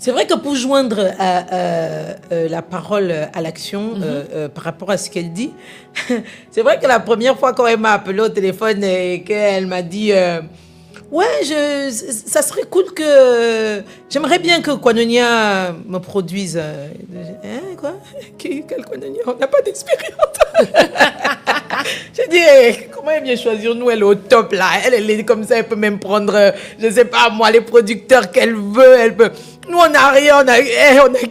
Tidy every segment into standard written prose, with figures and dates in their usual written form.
C'est vrai que pour joindre la parole à l'action par rapport à ce qu'elle dit, c'est vrai que la première fois quand elle m'a appelé au téléphone et qu'elle m'a dit ouais, ça serait cool que... J'aimerais bien que Koinonia me produise. Hein, quoi? Quel Koinonia? On n'a pas d'expérience. J'ai dit, comment elle vient choisir? Nous, elle est au top, là. Elle est comme ça, elle peut même prendre, je sais pas moi, les producteurs qu'elle veut. Elle peut... Nous, on n'a rien, on a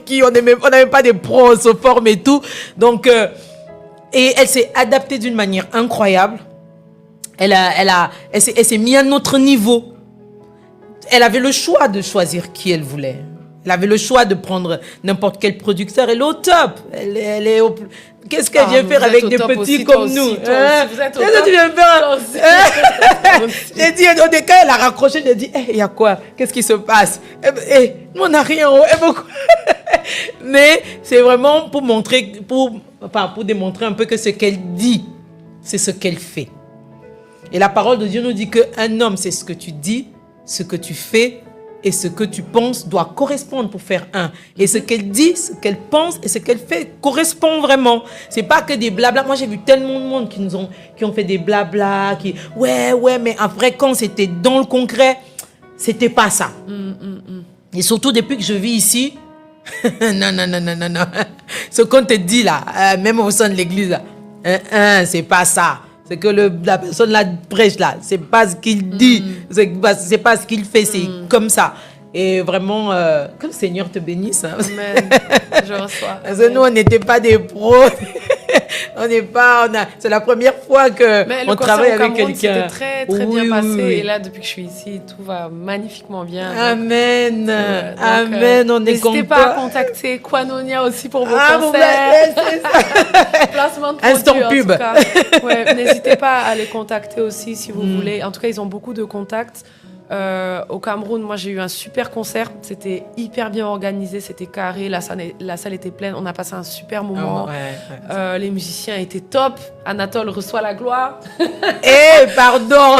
qui? On n'a même pas des pros, on se forme et tout. Donc, et elle s'est adaptée d'une manière incroyable. Elle s'est mise à notre niveau. Elle avait le choix de choisir qui elle voulait. Elle avait le choix de prendre n'importe quel producteur. Elle est au top. Elle est au... Qu'est-ce qu'elle vient faire avec des petits comme nous? Qu'est-ce que tu viens faire? J'ai dit, au début, elle a raccroché. J'ai dit, il y a quoi? Qu'est-ce qui se passe? Nous, on n'a rien. Mais c'est vraiment pour montrer, pour démontrer un peu que ce qu'elle dit, c'est ce qu'elle fait. Et la parole de Dieu nous dit qu'un homme, c'est ce que tu dis, ce que tu fais et ce que tu penses doit correspondre pour faire un. Et ce qu'elle dit, ce qu'elle pense et ce qu'elle fait correspond vraiment. C'est pas que des blabla. Moi, j'ai vu tellement de monde qui ont fait des blabla, ouais, mais après, quand c'était dans le concret, c'était pas ça. Et surtout, depuis que je vis ici, non. Ce qu'on te dit là, même au sein de l'église, là, c'est pas ça. C'est que la personne là prêche là, c'est pas ce qu'il dit, c'est pas ce qu'il fait, c'est comme ça. Et vraiment, que le Seigneur te bénisse. Hein. Amen. Je reçois. Parce que nous, on n'était pas des pros. C'est la première fois qu'on travaille avec quelqu'un. C'était très bien passé. Et là, depuis que je suis ici, tout va magnifiquement bien. Amen. Amen. On est content. N'hésitez pas à contacter Koinonia aussi pour vos concerts. Placement de produits, instant pub. En tout cas. Ouais, n'hésitez pas à les contacter aussi si vous voulez. En tout cas, ils ont beaucoup de contacts. Au Cameroun, moi j'ai eu un super concert, c'était hyper bien organisé, c'était carré, la salle était pleine, on a passé un super moment. Les musiciens étaient top, Anatole reçoit la gloire. Pardon.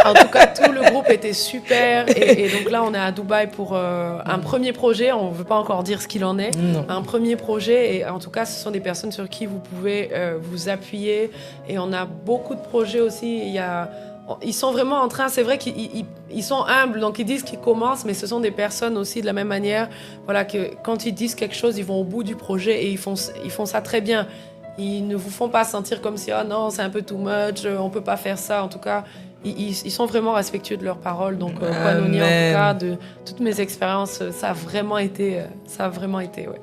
En tout cas, tout le groupe était super. Et donc là, on est à Dubaï pour un premier projet. On ne veut pas encore dire ce qu'il en est. Non. Un premier projet. Et en tout cas, ce sont des personnes sur qui vous pouvez vous appuyer. Et on a beaucoup de projets aussi. Ils sont vraiment en train, c'est vrai qu'ils sont humbles, donc ils disent qu'ils commencent, mais ce sont des personnes aussi de la même manière, voilà, que quand ils disent quelque chose, ils vont au bout du projet et ils font ça très bien. Ils ne vous font pas sentir comme si, oh non, c'est un peu too much, on peut pas faire ça. En tout cas, ils sont vraiment respectueux de leurs paroles. Donc, Koinonia, en tout cas, de toutes mes expériences, ça a vraiment été, ouais.